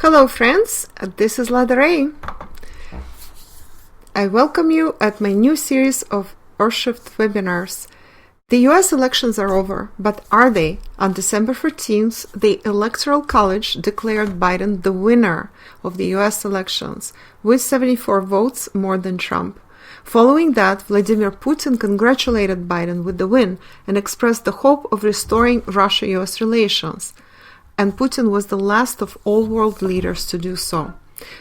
Hello friends, this is Lada Ray. I welcome you at my new series of Esw15 webinars. The US elections are over, but are they? On December 14th, the Electoral College declared Biden the winner of the US elections, with 74 votes more than Trump. Following that, Vladimir Putin congratulated Biden with the win and expressed the hope of restoring Russia-US relations. And Putin was the last of all world leaders to do so.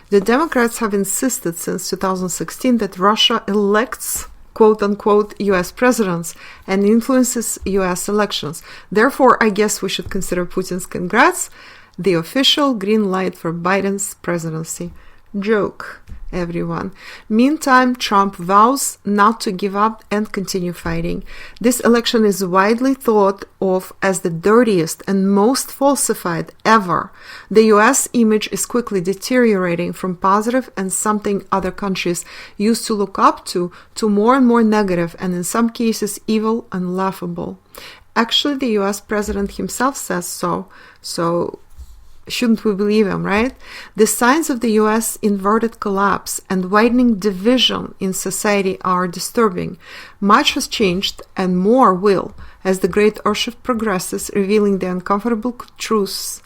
The Democrats have insisted since 2016 that Russia elects quote-unquote US presidents and influences US elections. Therefore, I guess we should consider Putin's congrats the official green light for Biden's presidency. Joke, everyone. Meantime, Trump vows not to give up and continue fighting. This election is widely thought of as the dirtiest and most falsified ever. The US image is quickly deteriorating from positive and something other countries used to look up to more and more negative and in some cases evil and laughable. Actually, the US president himself says so. Shouldn't we believe him, right? The signs of the US inverted collapse and widening division in society are disturbing. Much has changed and more will as the great Esw15 progresses, revealing the uncomfortable truths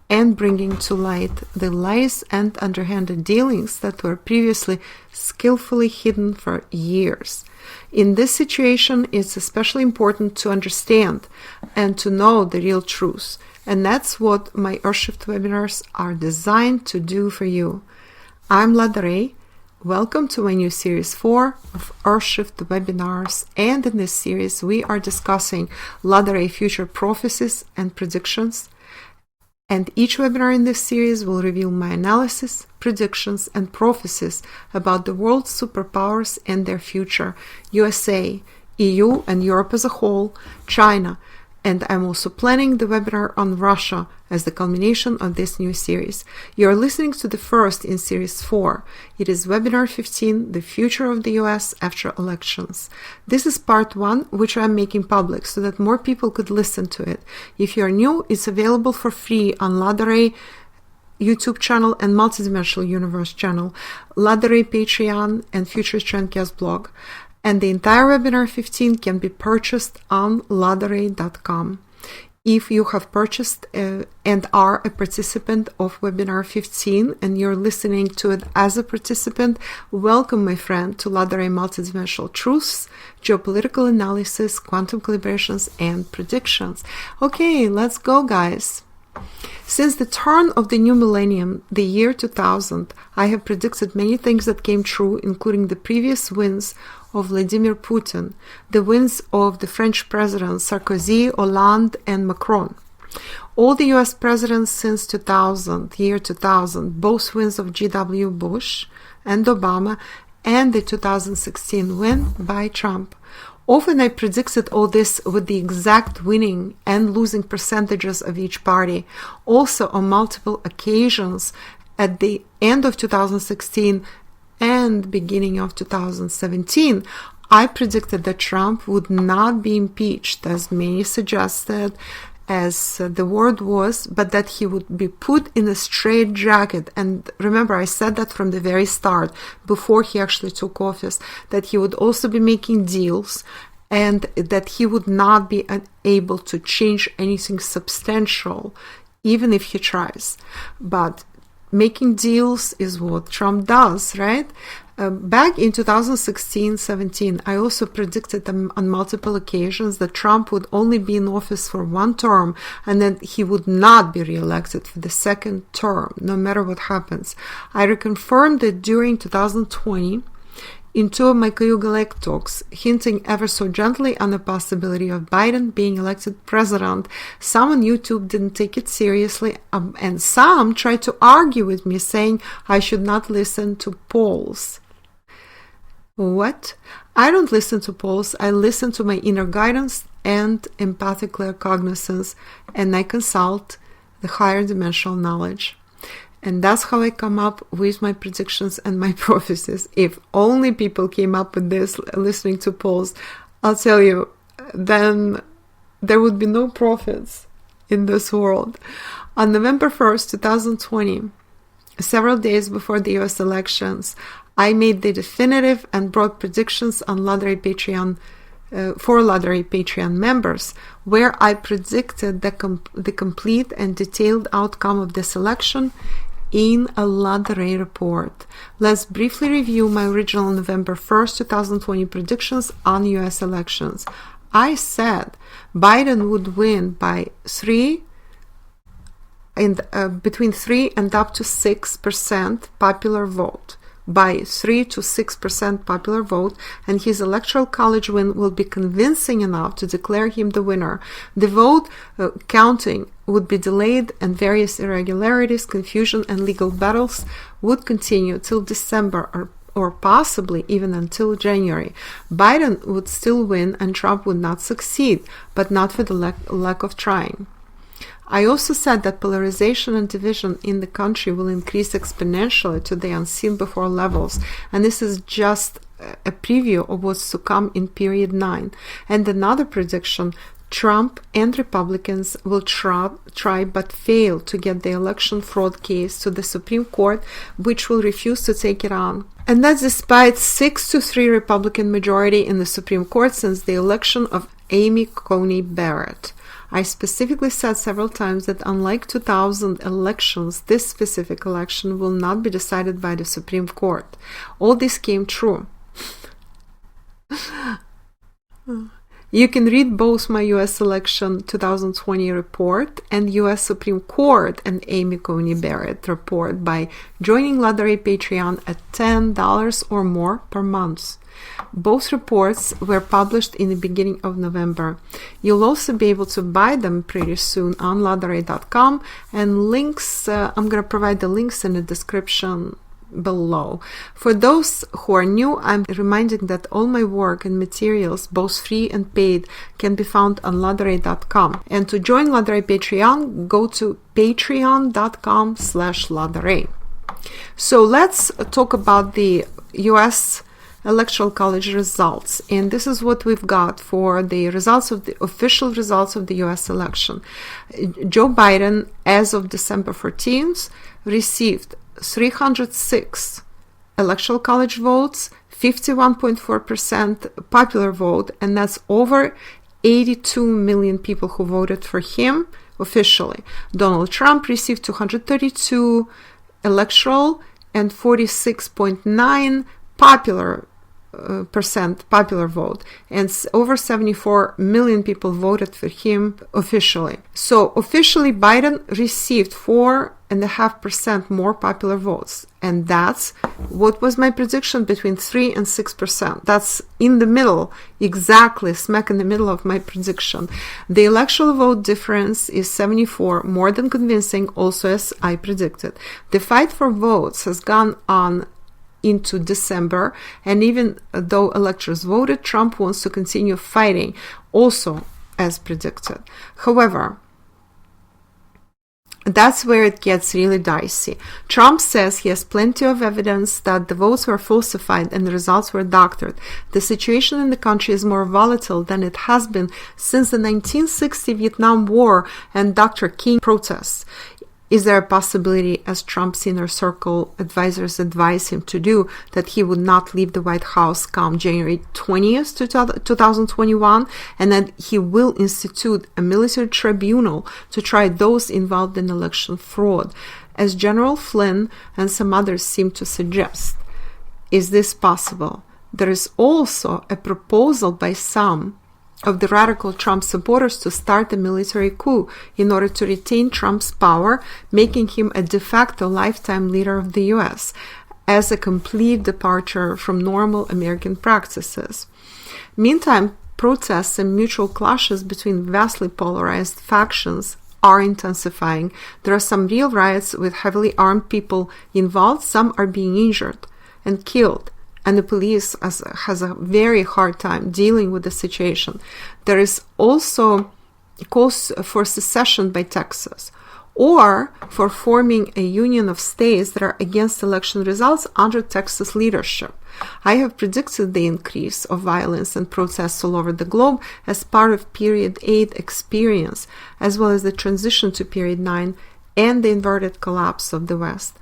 and bringing to light the lies and underhanded dealings that were previously skillfully hidden for years. In this situation, it's especially important to understand and to know the real truth. And that's what my Esw15 webinars are designed to do for you. I'm Lada Ray. Welcome to my new series 4 of Esw15 webinars. And in this series, we are discussing Lada Ray future prophecies and predictions. And each webinar in this series will reveal my analysis, predictions, and prophecies about the world's superpowers and their future, USA, EU and Europe as a whole, China, and I'm also planning the webinar on Russia as the culmination of this new series. You are listening to the first in series 4. It is webinar 15, The Future of the US After Elections. This is part 1, which I'm making public so that more people could listen to it. If you are new, it's available for free on Lada Ray YouTube channel and Multidimensional Universe channel, Lada Ray Patreon, and Future Trendcast blog. And the entire webinar 15 can be purchased on ladaray.com. If you have purchased and are a participant of webinar 15 and you're listening to it as a participant, welcome, my friend, to Lada Ray Multidimensional Truths, Geopolitical Analysis, Quantum Calibrations, and Predictions. Okay, let's go, guys. Since the turn of the new millennium, the year 2000, I have predicted many things that came true, including the previous wins of Vladimir Putin, the wins of the French presidents Sarkozy, Hollande, and Macron. All the US presidents since 2000, year 2000, both wins of G.W. Bush and Obama, and the 2016 win by Trump. Often I predicted all this with the exact winning and losing percentages of each party. Also on multiple occasions at the end of 2016 and beginning of 2017, I predicted that Trump would not be impeached, as many suggested, as the word was, but that he would be put in a straitjacket. And remember, I said that from the very start, before he actually took office, that he would also be making deals and that he would not be able to change anything substantial, even if he tries. But making deals is what Trump does, right? Back in 2016-17, I also predicted on multiple occasions that Trump would only be in office for one term and that he would not be re-elected for the second term, no matter what happens. I reconfirmed it during 2020 in 2 of my Cayuga talks, hinting ever so gently on the possibility of Biden being elected president. Some on YouTube didn't take it seriously, and some tried to argue with me, saying I should not listen to polls. What? I don't listen to polls. I listen to my inner guidance and empathic claircognizance, and I consult the higher dimensional knowledge. And that's how I come up with my predictions and my prophecies. If only people came up with this listening to polls, I'll tell you, then there would be no prophets in this world. On November 1st, 2020, Several days before the US elections, I made the definitive and broad predictions on Lottery Patreon for Lottery Patreon members, where I predicted the complete and detailed outcome of this election in a Lottery report. Let's briefly review my original November 1st, 2020 predictions on US elections. I said Biden would win by between 3 and up to 6% popular vote, by 3 to 6% popular vote, and his electoral college win will be convincing enough to declare him the winner. The vote counting would be delayed, and various irregularities, confusion, and legal battles would continue till December or possibly even until January. Biden would still win and Trump would not succeed, but not for the lack of trying. I also said that polarization and division in the country will increase exponentially to the unseen before levels, and this is just a preview of what's to come in period 9. And another prediction, Trump and Republicans will try but fail to get the election fraud case to the Supreme Court, which will refuse to take it on. And that's despite 6-3 Republican majority in the Supreme Court since the election of Amy Coney Barrett. I specifically said several times that unlike 2000 elections, this specific election will not be decided by the Supreme Court. All this came true. You can read both my U.S. election 2020 report and U.S. Supreme Court and Amy Coney Barrett report by joining Lottery Patreon at $10 or more per month. Both reports were published in the beginning of November. You'll also be able to buy them pretty soon on lottery.com, and links, I'm going to provide the links in the description below. For those who are new, I'm reminding that all my work and materials, both free and paid, can be found on lottery.com. And to join Lottery Patreon, go to patreon.com/lottery. So let's talk about the US Electoral College results, and this is what we've got for the results of the official results of the US election. Joe Biden, as of December 14th, received 306 Electoral College votes, 51.4% popular vote, and that's over 82 million people who voted for him officially. Donald Trump received 232 electoral and 46.9 popular vote, and over 74 million people voted for him officially. So officially Biden received 4.5% more popular votes, and that's what was my prediction, between 3 and 6%. That's in the middle, exactly smack in the middle of my prediction. The electoral vote difference is 74, more than convincing, also as I predicted. The fight for votes has gone on into December, and even though electors voted, Trump wants to continue fighting, also as predicted. However, that's where it gets really dicey. Trump says he has plenty of evidence that the votes were falsified and the results were doctored. The situation in the country is more volatile than it has been since the 1960 Vietnam War and Dr. King protests. Is there a possibility, as Trump's inner circle advisors advise him to do, that he would not leave the White House come January 20th, 2021, and that he will institute a military tribunal to try those involved in election fraud, as General Flynn and some others seem to suggest? Is this possible? There is also a proposal by some of the radical Trump supporters to start a military coup in order to retain Trump's power, making him a de facto lifetime leader of the US, as a complete departure from normal American practices. Meantime, protests and mutual clashes between vastly polarized factions are intensifying. There are some real riots with heavily armed people involved. Some are being injured and killed, and the police has a very hard time dealing with the situation. There is also calls for secession by Texas, or for forming a union of states that are against election results under Texas leadership. I have predicted the increase of violence and protests all over the globe as part of Period 8 experience, as well as the transition to Period 9 and the inverted collapse of the West.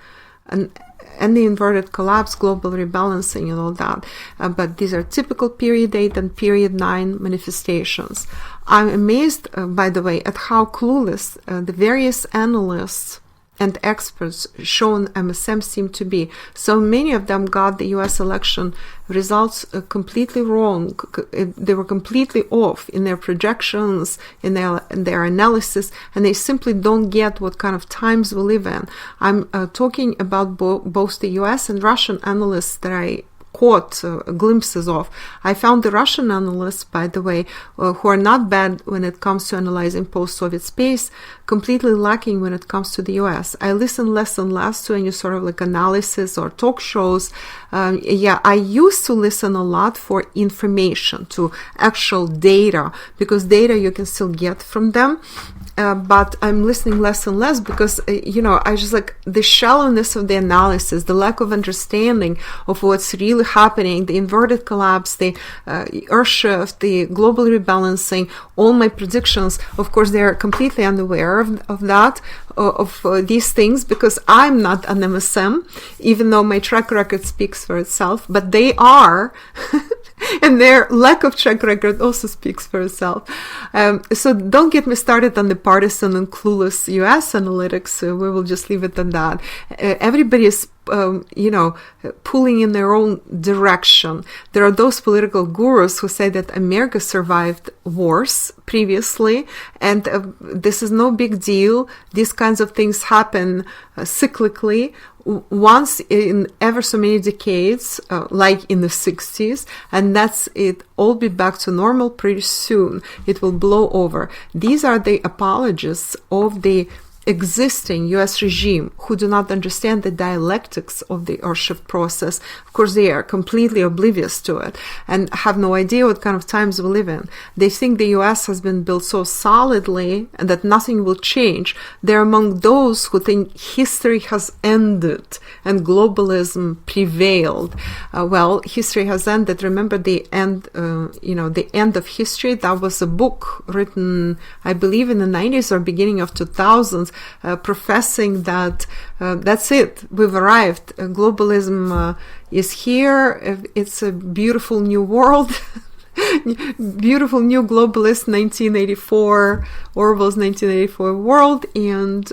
and the inverted collapse, global rebalancing, and all that. But these are typical period 8 and period 9 manifestations. I'm amazed, by the way, at how clueless the various analysts and experts shown MSM seem to be. So many of them got the US election results completely wrong. They were completely off in their projections, in their analysis, and they simply don't get what kind of times we live in. I'm talking about both the US and Russian analysts that I caught glimpses of. I found the Russian analysts, by the way, who are not bad when it comes to analyzing post-Soviet space, completely lacking when it comes to the US. I listen less and less to any sort of like analysis or talk shows. I used to listen a lot for information, to actual data, because data you can still get from them. But I'm listening less and less because, I just like the shallowness of the analysis, the lack of understanding of what's really happening, the inverted collapse, the earth shift, the global rebalancing, all my predictions. Of course, they are completely unaware of that, of these things, because I'm not an MSM, even though my track record speaks for itself, but they are. And their lack of track record also speaks for itself. So don't get me started on the partisan and clueless US analytics. We will just leave it at that. Everybody is, pulling in their own direction. There are those political gurus who say that America survived wars previously, and this is no big deal. These kinds of things happen cyclically, once in ever so many decades, like in the 60s, and that's it. All be back to normal pretty soon. It will blow over. These are the apologists of the existing US regime who do not understand the dialectics of the earth shift process. Of course, they are completely oblivious to it and have no idea what kind of times we live in. They think the US has been built so solidly and that nothing will change. They're among those who think history has ended and globalism prevailed. Well, history has ended. Remember the end, the end of history? That was a book written, I believe, in the 90s or beginning of 2000s, professing that that's it, we've arrived. Globalism is here. It's a beautiful new world. Beautiful new globalist 1984, Orwell's 1984 world, and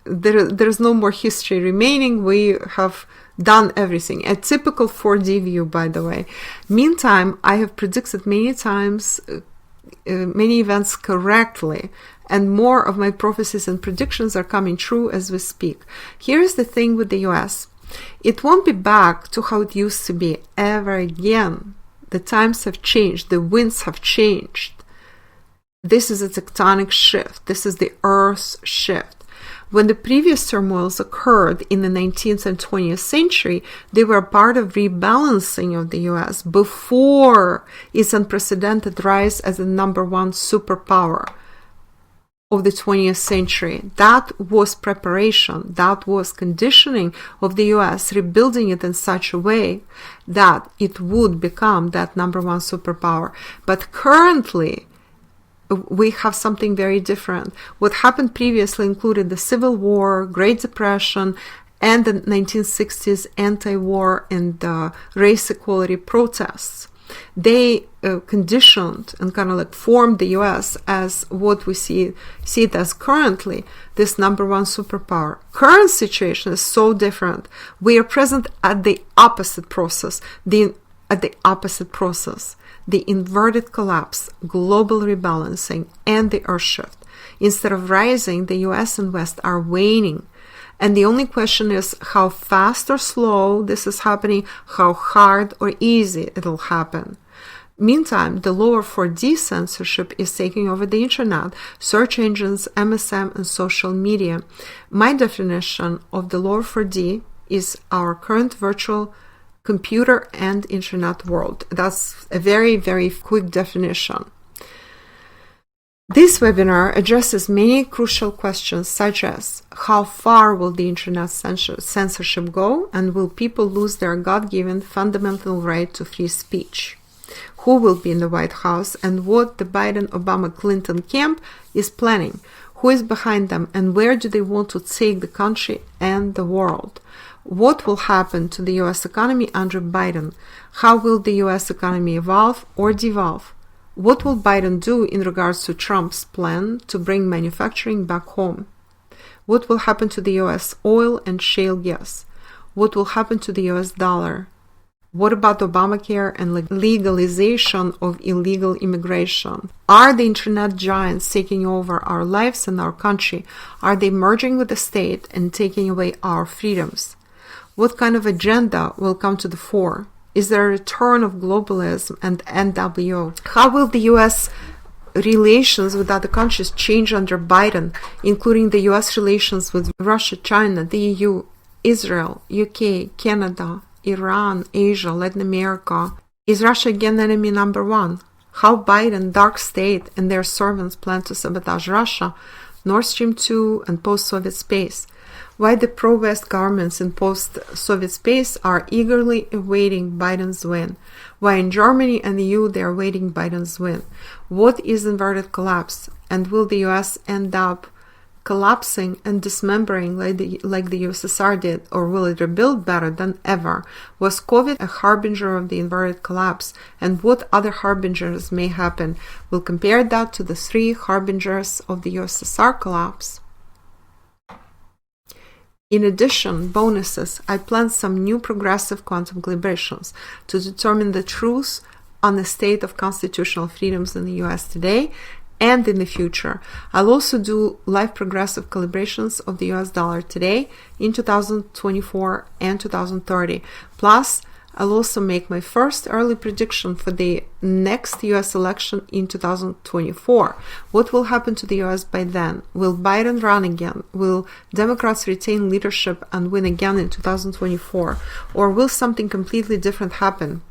there's no more history remaining. We have done everything. A typical 4D view, by the way. Meantime, I have predicted many times many events correctly, and more of my prophecies and predictions are coming true as we speak. Here is the thing with the US. It won't be back to how it used to be ever again. The times have changed. The winds have changed. This is a tectonic shift. This is the Earth's shift. When the previous turmoils occurred in the 19th and 20th century, they were part of rebalancing of the US before its unprecedented rise as the #1 superpower of the 20th century. That was preparation. That was conditioning of the US, rebuilding it in such a way that it would become that #1 superpower. But currently, we have something very different. What happened previously included the Civil War, Great Depression, and the 1960s anti-war and race equality protests. They conditioned and kind of like formed the US as what we see it as currently, this #1 superpower. Current situation is so different. We are present at the opposite process, the inverted collapse, global rebalancing, and the earth shift. Instead of rising, the US and West are waning. And the only question is how fast or slow this is happening, how hard or easy it'll happen. Meantime, the lower 4D censorship is taking over the internet, search engines, MSM, and social media. My definition of the lower 4D is our current virtual computer and internet world. That's a very, very quick definition. This webinar addresses many crucial questions such as how far will the internet censorship go, and will people lose their God-given fundamental right to free speech? Who will be in the White House, and what the Biden, Obama, Clinton camp is planning? Who is behind them, and where do they want to take the country and the world? What will happen to the US economy under Biden? How will the US economy evolve or devolve? What will Biden do in regards to Trump's plan to bring manufacturing back home? What will happen to the US oil and shale gas? What will happen to the US dollar? What about Obamacare and legalization of illegal immigration? Are the internet giants taking over our lives and our country? Are they merging with the state and taking away our freedoms? What kind of agenda will come to the fore? Is there a return of globalism and NWO? How will the US relations with other countries change under Biden, including the US relations with Russia, China, the EU, Israel, UK, Canada, Iran, Asia, Latin America? Is Russia again enemy number one? How Biden, dark state, and their servants plan to sabotage Russia, Nord Stream 2, and post-Soviet space? Why the pro-West governments in post-Soviet space are eagerly awaiting Biden's win? Why in Germany and the EU they are awaiting Biden's win? What is inverted collapse? And will the US end up collapsing and dismembering like the USSR did, or will it rebuild better than ever? Was COVID a harbinger of the inverted collapse? And what other harbingers may happen? We'll compare that to the 3 harbingers of the USSR collapse. In addition, bonuses, I plan some new progressive quantum calibrations to determine the truth on the state of constitutional freedoms in the US today and in the future. I'll also do live progressive calibrations of the US dollar today, in 2024 and 2030. Plus, I'll also make my first early prediction for the next US election in 2024. What will happen to the US by then? Will Biden run again? Will Democrats retain leadership and win again in 2024? Or will something completely different happen?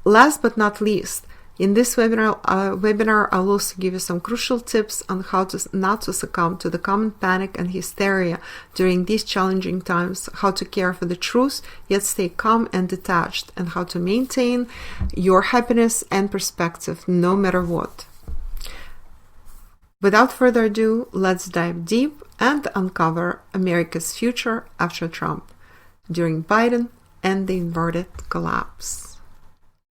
Last but not least, in this webinar, I'll also give you some crucial tips on how to not to succumb to the common panic and hysteria during these challenging times, how to care for the truth, yet stay calm and detached, and how to maintain your happiness and perspective no matter what. Without further ado, let's dive deep and uncover America's future after Trump, during Biden and the inverted collapse.